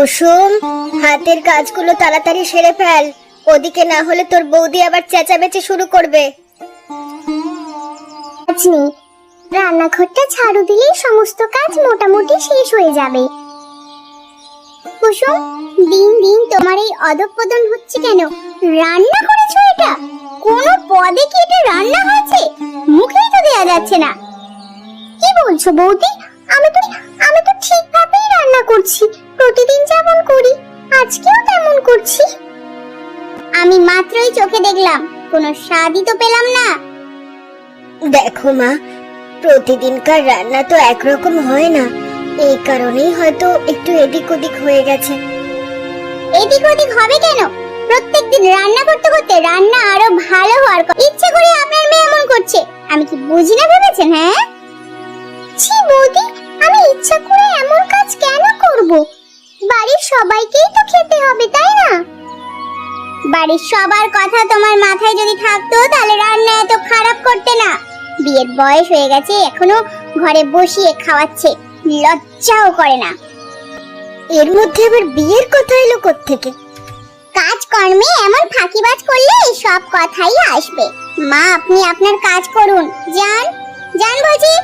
কুসুম, হাতের কাজগুলো তাড়াতাড়ি সেরে ফেল, ওদিকে না হলে তোর বৌদি আবার চেঁচামেচি শুরু করবে। রান্নাঘরটা ঝাড়ু দিলেই সমস্ত কাজ মোটামুটি শেষ হয়ে যাবে। কুসুম, দিন দিন তোমার এই অধঃপতন হচ্ছে কেন? রান্না করেছো এটা? কোনো পদে কি এটা রান্না হয়েছে? মুখেই তো দেয়া যাচ্ছে না। কি বলছো বৌদি? আমি তো ঠিকভাবেই রান্না করছি, প্রতিদিন যেমন করি, আজকেও তেমন করছি। আমি মাত্রই চোখে দেখলাম, কোনো স্বাদই তো পেলাম না। দেখো মা, প্রতিদিনকার রান্না তো একরকম হয় না, এই কারণেই হয়তো একটু এদিক ওদিক হয়ে গেছে। এদিক ওদিক হবে কেন? প্রত্যেকদিন রান্না করতে করতে রান্না আরো ভালো হওয়ার ইচ্ছে করে আপনার মেয়ে এমন করছে। আমি কি বুঝি না ভেবেছেন? হ্যাঁ ছি বৌদি, আমি ইচ্ছা করে এমন কাজ কেন করব? বাড়ির সবাইকেই তো খেতে হবে, তাই না? বাড়ির সবার কথা তোমার মাথায় যদি থাকতো তাহলে রান্না এত খারাপ করতে না। বিয়ের বয়স হয়ে গেছে, এখনো ঘরে বসিয়ে খাওয়াচ্ছে, লজ্জাও করে না। এর মধ্যে আবার বিয়ের কথা এলো কোত্থেকে? কাজকর্মে এমন ফাঁকিবাজ করলে সব কথাই আসবে। মা, আপনি আপনার কাজ করুন, যান যান বলছি।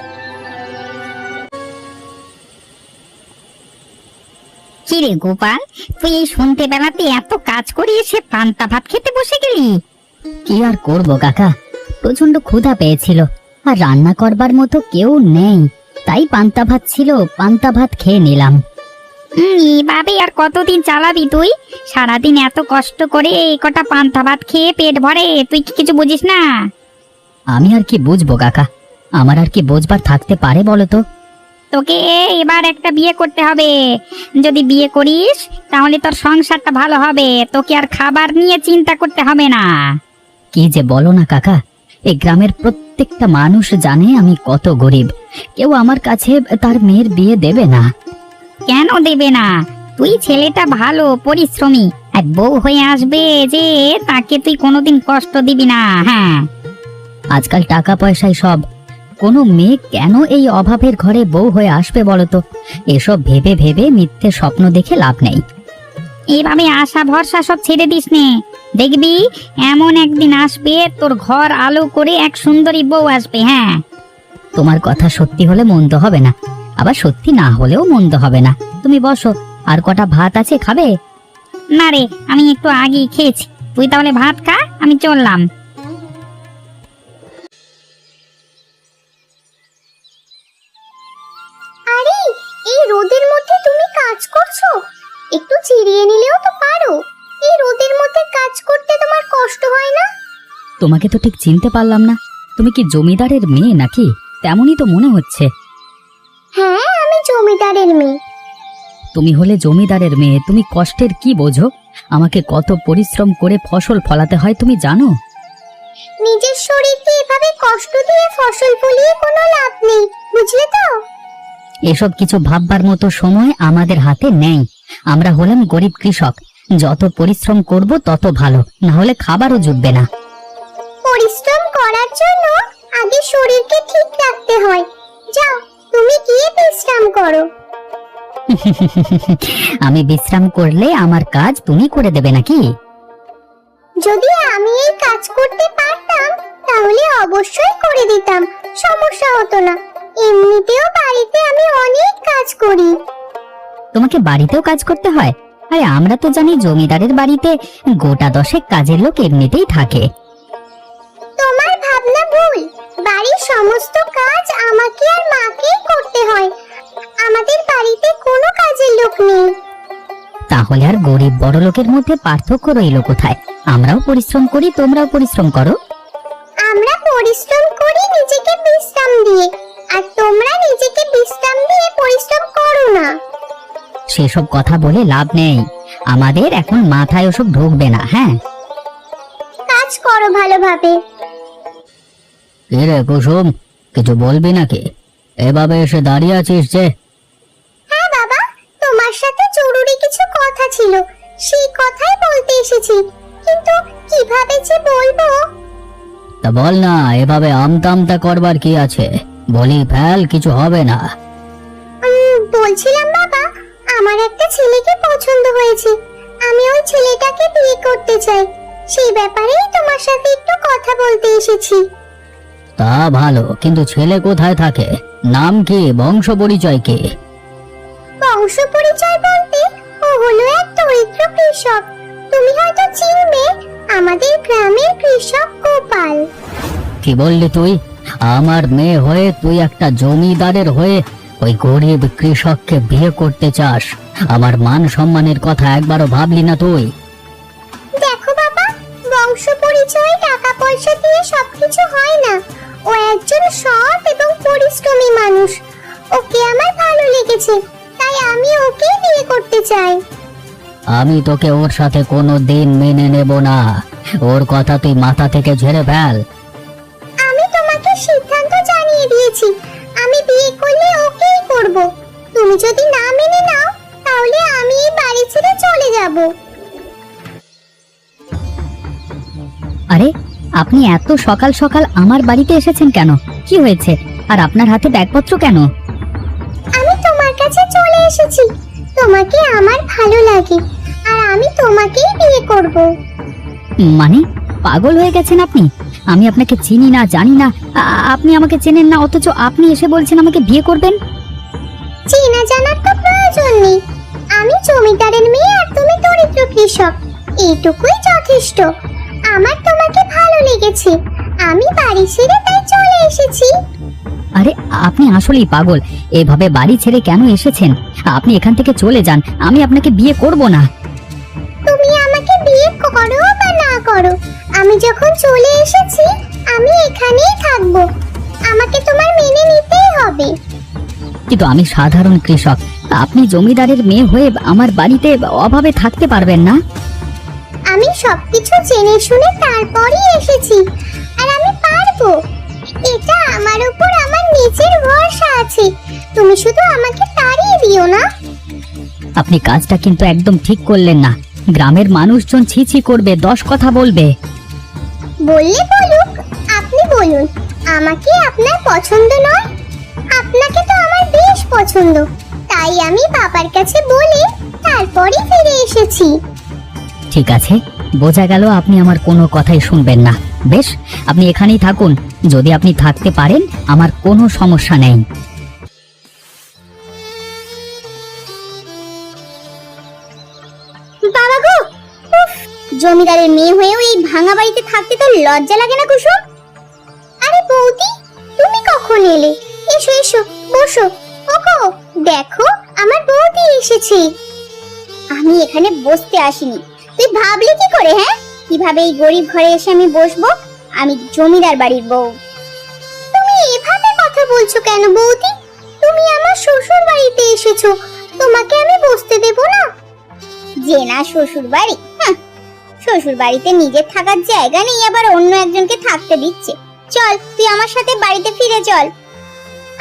কিরে গোপাল, তুই এই শুনতে বেলাতে এত কাজ করিয়ে সে পান্তা ভাত খেতে বসে গেলি? কি আর করব কাকা, প্রচন্ড ক্ষুধা পেয়েছিল, আর রান্না করবার মতো কেউ নেই, তাই পান্তা ভাত ছিল, পান্তা ভাত খেয়ে নিলাম। এইভাবে আর কতদিন চালাবি তুই? সারাদিন এত কষ্ট করে এই কটা পান্তা ভাত খেয়ে পেট ভরে, তুই কি কিছু বুঝিস না? আমি আর কি বুঝবো কাকা, আমার আর কি বুঝবার থাকতে পারে বলো তো? তোকে এবার একটা বিয়ে করতে হবে। যদি বিয়ে করিস তাহলে তোর সংসারটা ভালো হবে, তোকে আর খাবার নিয়ে চিন্তা করতে হবে না। কি যে বলো না কাকা, এই গ্রামের প্রত্যেকটা মানুষ জানে আমি কত গরিব, কেউ আমার কাছে তার মেয়ের বিয়ে দেবে না। কেন দেবে না? তুই ছেলেটা ভালো পরিশ্রমী, এক বউ হয়ে আসবে যে, তাকে তুই কোনোদিন কষ্ট দিবি না। হ্যাঁ, আজকাল টাকা পয়সায় সব, কোনো মেয়ে কেন এই অভাবের ঘরে বউ হয়ে আসবে বলতো? এসব ভেবে ভেবে মিথ্যে স্বপ্ন দেখে লাভ নেই। এইভাবে আশা ভরসা সব ছেড়ে দিস নে, দেখবি এমন একদিন আসবে তোর ঘর আলো করে এক সুন্দরী বউ আসবে। হ্যাঁ, তোমার কথা সত্যি হলে মন্দ হবে না, আবার সত্যি না হলেও মন্দ হবে না। তুমি বসো, আর কটা ভাত আছে, খাবে? না রে, আমি একটু আগেই খেয়েছি, তুই তাহলে ভাত খা, আমি চললাম। আরে, এই রোদের মধ্যে তুমি কাজ করছো? একটু চিরিয়ে নিলেও তো পারো। এই রোদের মধ্যে কাজ করতে তোমার কষ্ট হয় না? তোমাকে তো ঠিক চিনতে পারলাম না, তুমি কি জমিদারের মেয়ে নাকি? তেমনই তো মনে হচ্ছে। হ্যাঁ, আমি জমিদারের মেয়ে। তুমি হলে জমিদারের মেয়ে, তুমি কষ্টের কি বোঝো? আমাকে কত পরিশ্রম করে ফসল ফলাতে হয় তুমি জানো? নিজের শরীরকে এভাবে কষ্ট দিয়ে ফসল ফলিয়ে কোনো লাভ নেই, বুঝলে তো? এসব কিছু ভাববার মতো সময় আমাদের হাতে নেই। আমরা হলাম গরিব কৃষক, যত পরিশ্রম করব তত ভালো, না হলে খাবারও জুটবে না। পরিশ্রম করার জন্য আগে শরীরকে ঠিক রাখতে হয়। যাও, তুমি গিয়ে বিশ্রাম করো। আমি বিশ্রাম করলে আমার কাজ তুমি করে দেবে নাকি? যদি আমি এই কাজ করতে পারতাম তাহলে অবশ্যই করে দিতাম, সমস্যা হতো না। এমনিতেও বাড়িতে আমি অনেক কাজ করি। তোমাকে বাড়িতেও কাজ করতে হয়? আরে আমরা তো জানি জমিদারের বাড়িতে গোটা 10 কাজের লোক এমনিতেই থাকে। তোমার ভাবনা ভুল, বাড়ির সমস্ত কাজ আমাকে আর মাকেই করতে হয়। আমাদের বাড়িতে কোনো কাজের লোক নেই। তাহলে আর গরিব বড় লোকের মধ্যে পার্থক্য রইল কোথায়? আমরাও পরিশ্রম করি, তোমরাও পরিশ্রম করো। আমরা পরিশ্রম করি নিজেকে বিশ্রাম দিয়ে, আর তোমরা নিজেকে বিশ্রাম দিয়ে পরিশ্রম করো না। সেসব কথা বলে লাভ নেই, আমাদের এখন মাথায় ওসব ঢুকবে না। হ্যাঁ, কাজ করো ভালোভাবে। কে রে কুসুম, কিছু বলবি নাকি? এভাবে এসে দাঁড়িয়ে আছিস যে? হ্যাঁ বাবা, তোমার সাথে জরুরি কিছু কথা ছিল, সেই কথাই বলতে এসেছি, কিন্তু কিভাবে যে বলবো। তা বল না, এভাবে আমতা আমতা করবার কি আছে? বলি ফেল, কিছু হবে না। বলছিলাম বাবা, আমার একটা ছেলেকে পছন্দ হয়েছে, আমি ওই ছেলেটাকে বিয়ে করতে চাই। সেই ব্যাপারেই তোমার সাথে একটু কথা বলতে এসেছি। তা ভালো, কিন্তু ছেলে কোথায় থাকে? নাম কি, বংশ পরিচয় কি? বংশ পরিচয় বলতে ও হলো এক দরিদ্র কৃষক। তুমি হয়তো চিনবে, আমাদের গ্রামের কৃষক গোপাল। কি বললি তুই? আমার মেয়ে হয়ে তুই একটা জমিদারের হয়ে ওই গরিব কৃষককে বিয়ে করতে চাস? আমার মান সম্মানের কথা একবারও ভাবলি না তুই? দেখো বাবা, বংশ পরিচয় টাকা পয়সা দিয়ে সবকিছু হয় না। ও একজন সৎ এবং পরিশ্রমী মানুষ। ওকে আমার ভালো লেগেছে, তাই আমি ওকে বিয়ে করতে চাই। আমি তোকে ওর সাথে কোনো দিন মেনে নেব না। ওর কথা তুই মাথা থেকে ঝেড়ে ফেল। আমি তোমাকে সিদ্ধান্ত জানিয়ে দিয়েছি, আমি বিয়ে করলে ওকেই করব। তুমি যদি না মেনে নাও, তাহলে আমি এই বাড়ি ছেড়ে চলে যাব। আরে, আপনি এত সকাল সকাল আমার বাড়িতে এসেছেন কেন? কি হয়েছে? আর আপনার হাতে ব্যাগপত্র কেন? আমি তোমার কাছে চলে এসেছি। তোমাকে আমার ভালো লাগে, আর আমি তোমাকেই বিয়ে করব। মানে, পাগল হয়ে গেছেন আপনি? আমি আপনাকে চিনি না, জানি না। আপনি আমাকে চেনেন না, অথচ আপনি এসে বলছেন আমাকে বিয়ে করবেন? চেনা জানার তো প্রয়োজন নেই। আমি জমিদারের মেয়ে আর তুমি দরিদ্র কৃষক, এইটুকুই যথেষ্ট। আমার তোমাকে ভালো লেগেছে, আমি বাড়ি ছেড়ে তাই চলে এসেছি। আরে, আপনি আসলেই পাগল। এভাবে বাড়ি ছেড়ে কেন এসেছেন? আপনি এখান থেকে চলে যান, আমি আপনাকে বিয়ে করব না। তুমি আমাকে বিয়ে করো বা না করো, আমি যখন চলে এসেছি আমি এখানেই থাকবো। আমাকে তোমার মেনে নিতেই হবে। কিন্তু আমি সাধারণ কৃষক, আপনি জমিদারের মেয়ে হয়ে আমার বাড়িতে অভাবে থাকতে পারবেন না। আমি সবকিছু জেনে শুনে তারপরই এসেছি, আর আমি পারবো। এটা আমার উপর আমার নিজের ভরসা আছে। তুমি শুধু আমাকে তাড়িয়ে দিও না। আপনি কাজটা কিন্তু একদম ঠিক করলেন না। গ্রামের মানুষজন ছি ছি করবে, 10 কথা বলবে। বললে বলুক, আপনি বলুন, আমাকে আপনার পছন্দ নয়? আপনাকে তো আমার বেশ পছন্দ, তাই আমি বাবার কাছে বলে তারপরই ফিরে এসেছি। ঠিক আছে, বোঝা গেল আপনি আমার কোনো কথাই শুনবেন না। বেশ, আপনি এখানেই থাকুন। যদি আপনি থাকতে পারেন, আমার কোনো সমস্যা নেই। বাবা গো, উফ, জমিদারের মেয়ে হয়েও এই ভাঙা বাড়িতে থাকতে তো লজ্জা লাগে না কুসুম? আরে বৌদি, তুমি কখন এলে? এসো এসো, বসো। ওগো, দেখো আমার বৌদি এসেছে। আমি এখানে বসতে আসিনি, তুই ভাবলি কি করে? হ্যাঁ, কিভাবে এই গরিব ঘরে এসে আমি বসবো? আমি জমিদার বাড়ির বউ। তুমি এভাবে কথা বলছো কেন বৌদি? তুমি আমার শ্বশুর বাড়িতে এসেছো, তোমাকে আমি বসতে দেব না? যে না শ্বশুর বাড়ি, শ্বশুর বাড়িতে নিজের থাকার জায়গা নেই, আবার অন্য একজনকে থাকতে দিচ্ছে। চল, তুই আমার সাথে বাড়িতে ফিরে চল।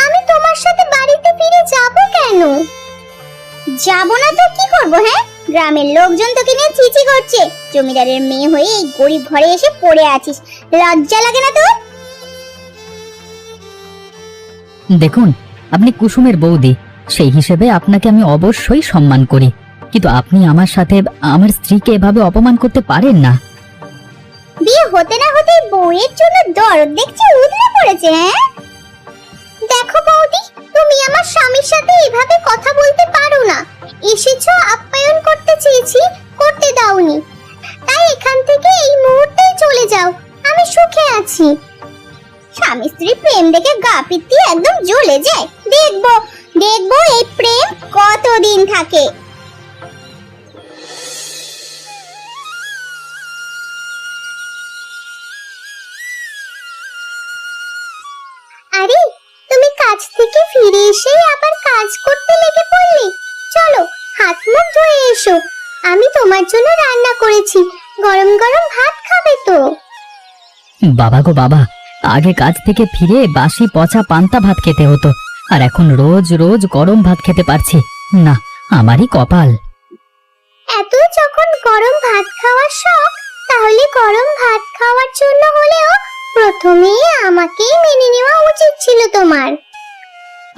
আমি তোমার সাথে বাড়িতে ফিরে যাব কেন? যাব না তো কি করব? হ্যাঁ, গ্রামের লোকজন তোকে নিয়ে চিচি করছে। জমিদারের মেয়ে হয়ে এই গরিব ঘরে এসে পড়ে আছিস, লজ্জা লাগে না তোর? দেখুন, আপনি কুসুমের বৌদি, সেই হিসেবে আপনাকে আমি অবশ্যই সম্মান করি। কিন্তু আপনি আমার সাথে আমার স্ত্রীকে এভাবে অপমান করতে পারেন না। বিয়ে হতে না হতে বউয়ের জন্য দরদ দেখছি উতলে পড়েছে। হ্যাঁ, দেখো বৌদি, তুমি আমার স্বামীর সাথে এভাবে কথা বলতে পারো না। এসেছো, আপ্যায়ন করতে চেয়েছি, করতে দাওনি, তাই এখান থেকে এই মুহূর্তেই চলে যাও। আমি সুখে আছি। স্বামী স্ত্রী প্রেম দেখে গা পিত্তি একদম জ্বলে যায়। দেখবো দেখবো এই প্রেম কতদিন থাকে। আরে, তুমি কাজ থেকে ফিরে এসে আবার কাজ করতে লেগে পড়লে? চলো, হাত মুখ ধুয়ে এসো। আমি তোমার জন্য রান্না করেছি, গরম গরম ভাত খাবে তো? বাবা গো বাবা, আগে কাজ থেকে ফিরে বাসি পচা পান্তা ভাত খেতে হতো, আর এখন রোজ রোজ গরম ভাত খেতে পারছি না। আমারই কপাল। এত যখন গরম ভাত খাওয়ার শখ, তাহলে গরম ভাত খাওয়ার জন্য হলেও প্রথমে আমাকেই মেনে নেওয়া উচিত ছিল তোমার।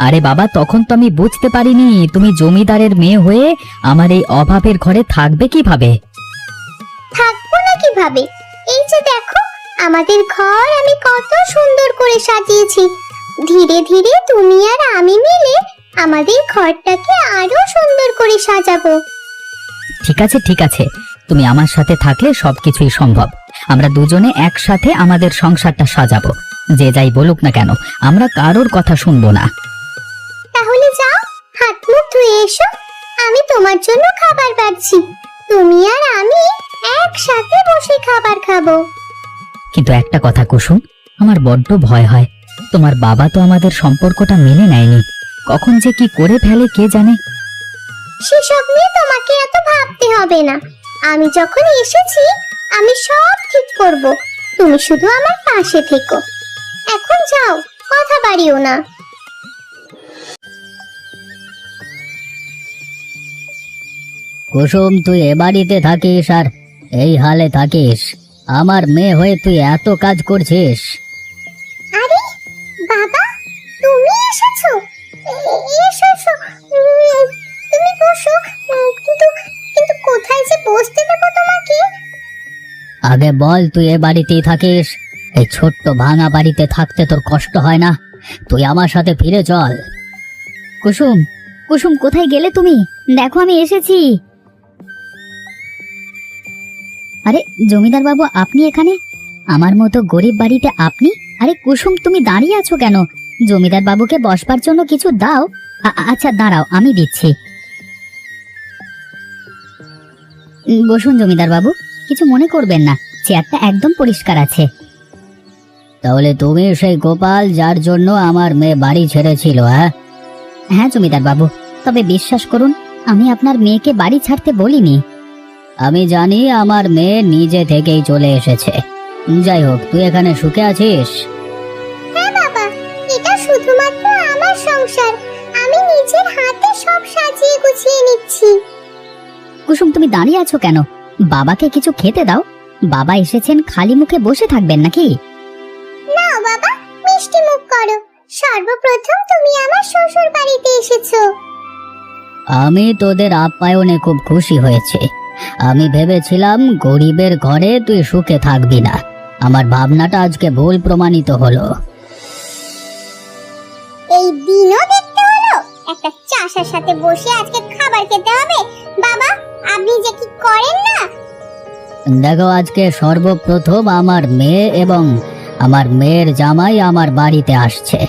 আরে বাবা, তখন তো আমি বুঝতে পারিনি তুমি জমিদারের মেয়ে হয়ে আমার এই অভাবের ঘরে থাকবে কিভাবে। থাকবো না কিভাবে? এই যে দেখো, আমাদের ঘর আমি কত সুন্দর করে সাজিয়েছি। ধীরে ধীরে তুমি আর আমি মিলে আমাদের ঘরটাকে আরো সুন্দর করে সাজাবো। ঠিক আছে ঠিক আছে, তুমি আমার সাথে থাকলে সবকিছুই সম্ভব। আমরা দুজনে একসাথে আমাদের সংসারটা সাজাবো। যে যাই বলুক না কেন, আমরা কারোর কথা শুনবো না। তাহলে যাও, হাত মুখ ধুয়ে এসো। আমি তোমার জন্য খাবার বাড়ছি। তুমি আর আমি একসাথে বসে খাবার খাবো। কিন্তু একটা কথা কুসুম, আমার বড্ড ভয় হয়। তোমার বাবা তো আমাদের সম্পর্কটা মেনে নেয়নি, কখন যে কি করে ফেলে কে জানে। সেসব নিয়ে তোমাকে এত ভাবতে হবে না। আমি যখন এসেছি আমি সব ঠিক করব। তুমি শুধু আমার পাশে থেকো। এখন যাও, কথা বাড়িও না। কুসুম, তুই এ বাড়িতে থাকিস আর এই হালে থাকিস? আমার মেয়ে হয়ে তুই এত কাজ করছিস? আরে বাবা, তুমি এসেছো? এসো এসো, তুমি বসো। কিন্তু কিন্তু কোথায় যে বসতে দেবো তোমাকে? আগে বল, তুই এ বাড়িতেই থাকিস? এই ছোট্ট ভাঙা বাড়িতে থাকতে তোর কষ্ট হয় না? তুই আমার সাথে ফিরে চল। কুসুম, কুসুম, কোথায় গেলে তুমি? দেখো আমি এসেছি। আরে জমিদার বাবু, আপনি এখানে? আমার মতো গরিব বাড়িতে আপনি? আরে কুসুম, তুমি দাঁড়িয়ে আছো কেন? জমিদার বাবুকে বসবার জন্য কিছু দাও। আচ্ছা দাঁড়াও, আমি দিচ্ছি। বসুন জমিদার বাবু, কিছু মনে করবেন না, চেয়ারটা একদম পরিষ্কার আছে। তাহলে তুমি সেই গোপাল যার জন্য আমার মেয়ে বাড়ি ছেড়েছিল? হ্যাঁ জমিদার বাবু, তবে বিশ্বাস করুন, আমি আপনার মেয়েকে বাড়ি ছাড়তে বলিনি। আমি জানি আমার মেয়ে নিজে থেকেই চলে এসেছে। যাই হোক, তুই এখানে সুখে আছিস? হ্যাঁ বাবা, এটা শুধুমাত্র আমার সংসার। আমি নিজের হাতে সব সাজিয়ে গুছিয়ে নিচ্ছি। কুসুম, তুমি দাঁড়িয়ে আছো কেন? বাবাকে কিছু খেতে দাও। বাবা এসেছেন, খালি মুখে বসে থাকবেন নাকি? না বাবা, মিষ্টি মুখ করো। সর্বপ্রথম তুমি আমার শ্বশুর বাড়িতে এসেছো। আমি তোদের আপ্যায়নে খুব খুশি হয়েছে। আমি ভেবেছিলাম গরিবের ঘরে তুই সুখে থাকবি না। আমার ভাবনাটা আজকে ভুল প্রমাণিত হলো। এই দিনও দেখতে হলো একটা চাষার সাথে বসে আজকে খাবার খেতে হবে। বাবা, আপনি যে কি করেন না। দেখো, আজকে সর্বপ্রথম আমার মেয়ে এবং আমার মেয়ের জামাই আমার বাড়িতে আসছে,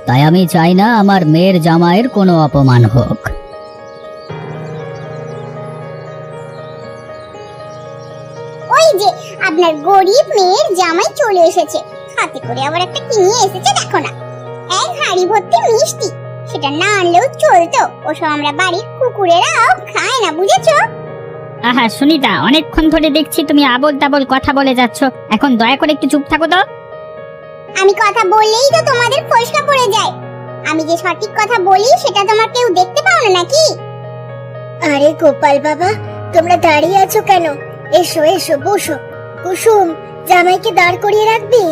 তাই আমি চাই না আমার মেয়ের জামাইয়ের কোনো অপমান হোক। ওই যে আপনার গরিব মেয়ের জামাই চলে এসেছে, হাতে করে আবার একটা কি নিয়ে এসেছে দেখো না। এক হাঁড়ি ভর্তি মিষ্টি। সেটা না আনলেও চলতো, ওসব আমরা বাড়ির কুকুরেরাও খায় না, বুঝেছো? আহা সুনিতা, অনেকক্ষণ ধরে দেখছি তুমি আবোল তাবোল কথা বলে যাচ্ছ। এখন দয়া করে একটু চুপ থাকো তো। আমি কথা বললেই তো তোমাদের ফসকা পড়ে যায়। আমি যে সঠিক কথা বলি সেটা তোমার কেউ দেখতে পাও না নাকি? আরে গোপাল বাবা, তোমরা দাঁড়িয়ে আছো কেন? এসো এসো, বসো। কুসুম, জামাইকে দাঁড় করিয়ে রাখবি,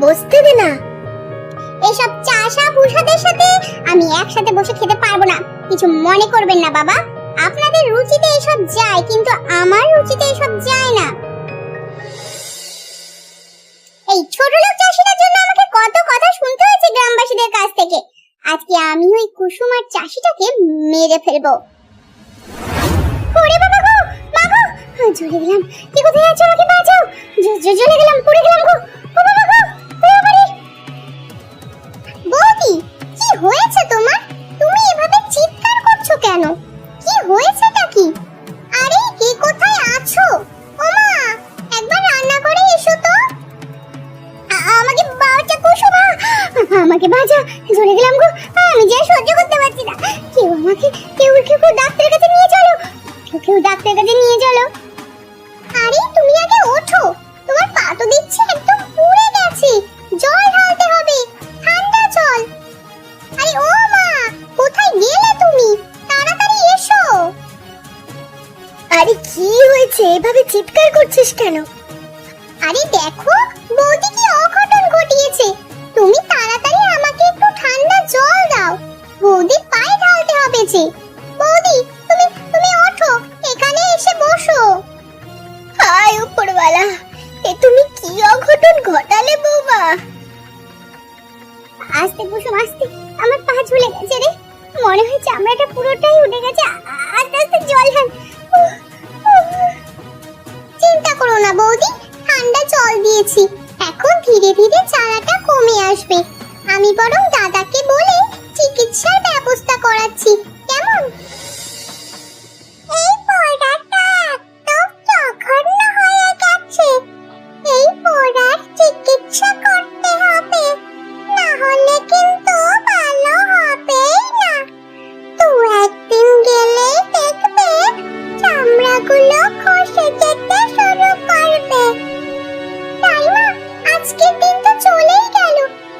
বসতে দে না। এসব চাষা ভুষাদের সাথে আমি একসাথে বসে খেতে পারবো না। কিছু মনে করবেন না বাবা, আপনাদের রুচিতে এসব যায়, কিন্তু আমার রুচিতে এসব যায় না। এই ছোট লোক চাষিটার জন্য আমাকে কত কথা শুনতে হয়েছে গ্রামবাসীদের কাছ থেকে। আজকে আমি ওই কুসুম আর চাষিটাকে মেরে ফেলবো। ওরে বাবা গো, মা গো, জ্বলে গেলাম। কি কোথায় আছো? আমাকে বাঁচাও। জ্বলে গেলাম, পড়ে গেলাম গো। ও বাবা গো, বাবারে। বৌদি, কি হয়েছে তোমার? তুমি এভাবে চিৎকার করছো কেন? কি হয়েছেটা কি? আরে কে কোথায় আছো? ওমা, একবার রান্না করে এসো তো। আমাকে বাঁচা কুসুমা, আমাকে বাঁচা। জ্বলে গেলাম গো, আমি যে সহ্য করতে পারছি না। কেউ ডাক্তারের কাছে নিয়ে চলো। কেউ ডাক্তারের কাছে নিয়ে চলো। আরে তুমি আগে ওঠো, তোমার পা তো দেখছি একদম পুড়ে গেছে। জল ঢালতে হবে, ঠান্ডা জল। আরে ও মা, কোথায় গেলে তুমি? তাড়াতাড়ি এসো। আরে কি হয়েছে? এভাবে চিৎকার করছিস কেন? আরে দেখো, বৌদি কি অঘটন ঘটিয়েছে। তুমি তাড়াতাড়ি আমাকে একটু ঠান্ডা জল দাও। বৌদির পায়ে ঢালতে হবে যে। বৌদি, তুমি তুমি ওঠো, এখানে এসে বসো। হায় উপরওয়ালা, এ তুমি কি অঘটন ঘটালে বৌমা? আস্তে কুসুম আস্তে, আমার পা ঝুলে গেছে রে, মনে হয় চামড়াটা পুরোটাই উঠে গেছে। আস্তে আস্তে জল ঢাল। চিন্তা করো না বৌদি, ঠান্ডা জল দিয়েছি, এখন ধীরে ধীরে জ্বালাটা কমে আসবে। আমি বরং দাদাকে বলে চিকিৎসার ব্যবস্থা করাচ্ছি, কেমন? এই পোড়াটা একদম জঘন্য হয়ে গেছে, এই পোড়ার চিকিৎসা করতে হবে, না হলে কিন্তু ভালো হবে না। তো একদিন গেলে দেখবে চামড়াগুলো খসে যেতে শুরু করবে। তাই না? আজকের দিন তো চলেই গেল,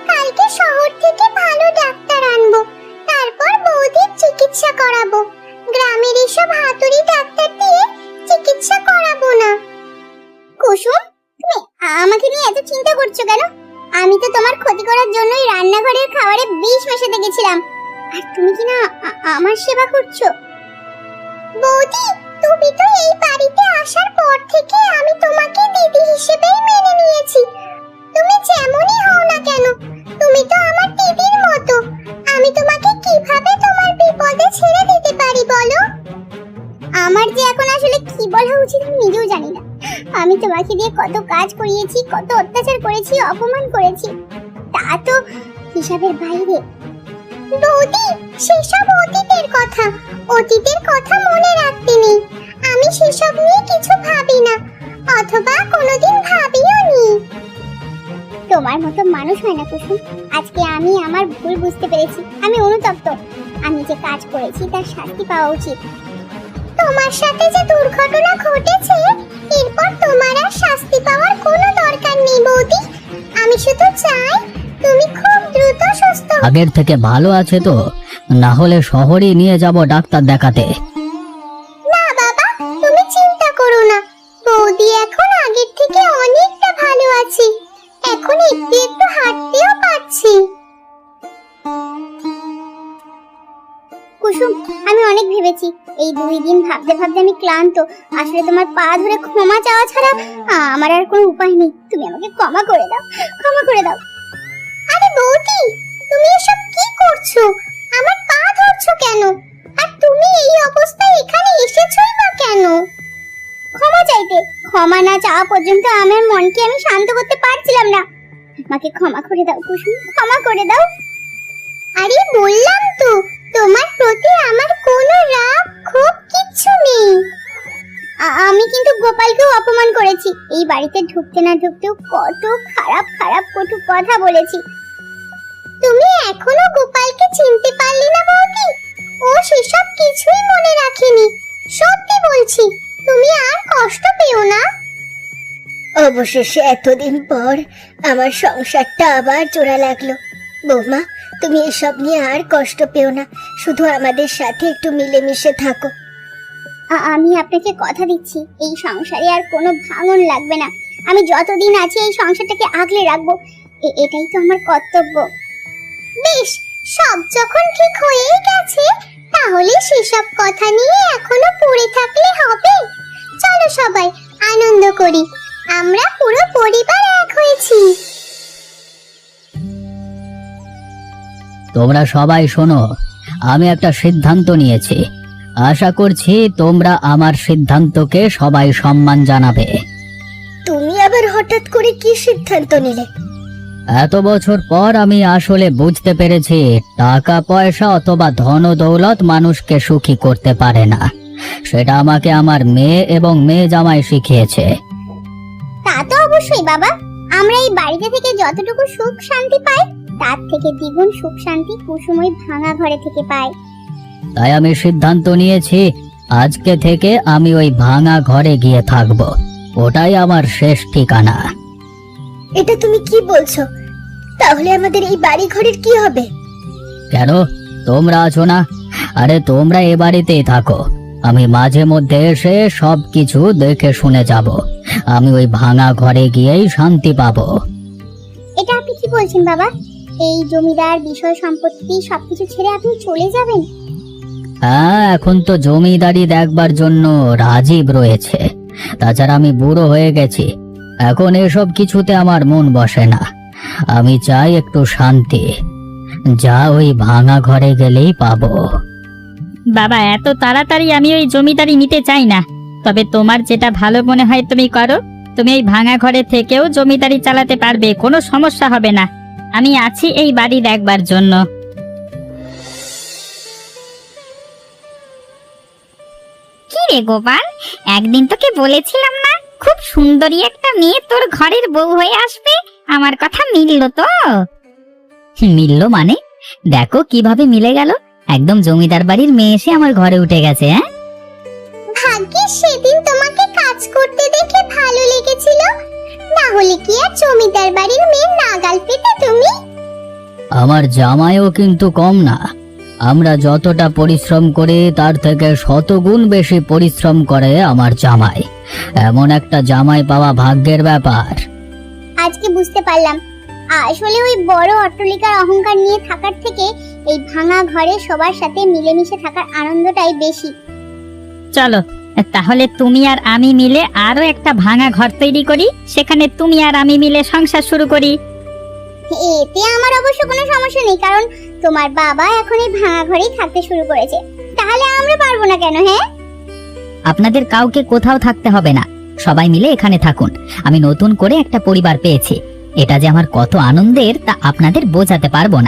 কালকে শহর থেকে ভালো ডাক্তার আনবো, তারপর বৌদির চিকিৎসা করাবো। গ্রামের এসব হাতুড়ি ডাক্তার দিয়ে চিকিৎসা করাবো না। কুসুম, তুমি আমাকে নিয়ে এত চিন্তা করছো কেন? আমি তো তোমার ক্ষতি করার জন্যই রান্নাঘরের খাবারে বিষ মেশাতে গেছিলাম, আর তুমি কি না আমার সেবা করছো? বৌদি, তুমি তো এই বাড়িতে আসার পর থেকে আমি তোমাকে দিদি হিসেবেই মেনে নিয়েছি। তুমি যেমনই হও না কেন, তুমি তো আমার দিদির মতো। আমি তোমাকে কিভাবে তোমার বিপদে ছেড়ে দিতে পারি বলো? আমার যে এখন আসলে কি বলা উচিত আমি নিজেও জানি না। আমি তোমাকে দিয়ে কত কাজ করিয়েছি, কত অত্যাচার করেছি, অপমান করেছি, তা তো হিসাবের বাইরে। বৌদি, সেসব অতীতের কথা, অতীতের কথা মনে রাখতে নেই। আমি সেসব নিয়ে কিছু ভাবি না, অথবা কোনোদিন ভাবিও নি। তোমার মতো মানুষ হয় না কুসুম। আজকে আমি আমার ভুল বুঝতে পেরেছি, আমি অনুতপ্ত। আমি যে কাজ করেছি তার শাস্তি পাওয়া উচিত। তোমার সাথে যে দুর্ঘটনা ঘটেছে, এরপর তোমার আর শাস্তি পাওয়ার কোনো দরকার নেই বৌদি। আমি শুধু চাই তুমি খুব দ্রুত সুস্থ হও। আগের থেকে ভালো আছে তো? না হলে শহরে নিয়ে যাব ডাক্তার দেখাতে। না বাবা, তুমি চিন্তা করো না, বৌদি এখন আগের থেকে অনেকটা ভালো আছে, এখন একটু একটু হাঁটতেও পারছি। কুসুম, আমি অনেক ভেবেছি, এই 2 দিন ভাবতে ভাবতে আমি ক্লান্ত। আসলে তোমার পা ধরে ক্ষমা চাওয়া ছাড়া আমার আর কোনো উপায় নেই। তুমি আমাকে ক্ষমা করে দাও, ক্ষমা করে দাও। আরে বৌদি, তুমি এসব কি করছো? আমার পা ধরছো কেন? আর তুমি এই অবস্থায় এখানে এসেছোই বা কেন? ক্ষমা চাইতে? ক্ষমা না চাওয়া পর্যন্ত আমার মনকে আমি শান্ত করতে পারছিলাম না। আমাকে ক্ষমা করে দাও কুসুম, ক্ষমা করে দাও। আরে বললাম তো, তোমার প্রতি আমার কোনো রাগ ক্ষোভ কিচ্ছু নেই। আমি কিন্তু গোপালকেও অপমান করেছি, এই বাড়িতে ঢুকতে না ঢুকতেও কত খারাপ খারাপ কটু কথা বলেছি। তুমি এখনো গোপালকে চিনতে পারলে না বৌদি? ও সেসব কিছুই মনে রাখেনি, সত্যি বলছি। তুমি আর কষ্ট পেও না। অবশেষে এতদিন পর আমার সংসারটা আবার জোড়া লাগলো। বৌমা, তুমি এসব নিয়ে আর কষ্ট পেও না, শুধু আমাদের সাথে একটু মিলেমিশে থাকো। আমি আপনাকে কথা দিচ্ছি, এই সংসারে আর কোনো ভাঙন লাগবে না। আমি যতদিন আছি এই সংসারটাকে আগলে রাখবো, এটাই তো আমার কর্তব্য। বেশ, সব যখন ঠিক হয়েই গেছে, তাহলে সেসব কথা নিয়ে এখনো পড়ে থাকলে হবে? চলো সবাই আনন্দ করি, আমরা পুরো পরিবার এক হয়েছি। তোমরা সবাই শোনো, আমি একটা সিদ্ধান্ত নিয়েছি। আশা করছি তোমরা আমার সিদ্ধান্তকে সবাই সম্মান জানাবে। তুমি আবার হঠাৎ করে কি সিদ্ধান্ত নিলে? এত বছর পর আমি আসলে বুঝতে পেরেছি টাকা পয়সা অথবা ধন দৌলত মানুষকে সুখী করতে পারে না। সেটা আমাকে আমার মেয়ে এবং মেয়ে জামাই শিখিয়েছে। তা তো অবশ্যই বাবা, আমরা এই বাড়িতে থেকে যতটুকু সুখ শান্তি পাই, তার থেকে দ্বিগুণ সুখ শান্তি কুসুমই ভাঙা ঘরে থেকে পাই। তাই আমি সিদ্ধান্ত নিয়েছি, আজকে থেকে আমি ওই ভাঙা ঘরে গিয়ে থাকবো। ওটাই আমার শেষ ঠিকানা। এটা তুমি কি বলছো? তাহলে আমাদের এই বাড়ি ঘরের কি হবে? কেন, তোমরা আছো না? আরে তোমরা এ বাড়িতেই থাকো, আমি মাঝে মধ্যে এসে সবকিছু দেখে শুনে যাব। আমি ওই ভাঙা ঘরে গিয়েই শান্তি পাবো। এটা আপনি কি বলছেন বাবা? এই জমিদার বিষয় সম্পত্তি সবকিছু ছেড়ে আপনি চলে যাবেন? হ্যাঁ, এখন তো জমিদারি দেখবার জন্য রাজীব রয়েছে। তাছাড়া আমি বুড়ো হয়ে গেছি, এখন এসব কিছুতে আমার মন বসে না। আমি চাই একটু শান্তি, যা ওই ভাঙা ঘরে গেলেই পাবো। বাবা, এত তাড়াতাড়ি আমি ওই জমিদারি নিতে চাই না। তবে তোমার যেটা ভালো মনে হয় তুমি করো। তুমি এই ভাঙা ঘরে থেকেও জমিদারি চালাতে পারবে, কোনো সমস্যা হবে না। আমি আছি এই বাড়ি দেখবার জন্য। কি রে গোপাল, একদিন তোকে বলেছিলাম না খুব সুন্দরী একটা মেয়ে তোর ঘরের বউ হয়ে আসবে? আমার কথা মিললো তো? মিললো মানে? দেখো কিভাবে মিলে গেল, একদম জমিদার বাড়ির মেয়ে এসে আমার ঘরে উঠে গেছে। হ্যাঁ, ভাগ্যিস সেদিন তোমাকে কাজ করতে দেখে ভালো লেগেছিল, না হলে কি আর জমিদার বাড়ির মেয়ে নাগাল পেতে তুমি? আমার জামাইও কিন্তু কম না। আমরা যতটা পরিশ্রম করি তার থেকে শতগুণ বেশি পরিশ্রম করে আমার জামাই। এমন একটা জামাই পাওয়া ভাগ্যের ব্যাপার। আজকে বুঝতে পারলাম, আসলে ওই বড় অট্টালিকার অহংকার নিয়ে থাকার থেকে এই ভাঙা ঘরে সবার সাথে মিলেমিশে থাকার আনন্দটাই বেশি। চলো তাহলে তুমি আর আমি মিলে আরো একটা ভাঙা ঘর তৈরি করি, সেখানে তুমি আর আমি মিলে সংসার শুরু করি। এতে আমার অবশ্য কোনো সমস্যা নেই, কারণ তোমার বাবা এখন এই ভাঙা ঘরেই থাকতে শুরু করেছে। তাহলে আমরা পারবো না কেন? হ্যাঁ, আপনাদের কাউকে কোথাও থাকতে হবে না, সবাই মিলে এখানে থাকুন। আমি নতুন করে একটা পরিবার পেয়েছি, এটা যে আমার কত আনন্দের তা আপনাদের বোঝাতে পারবো না।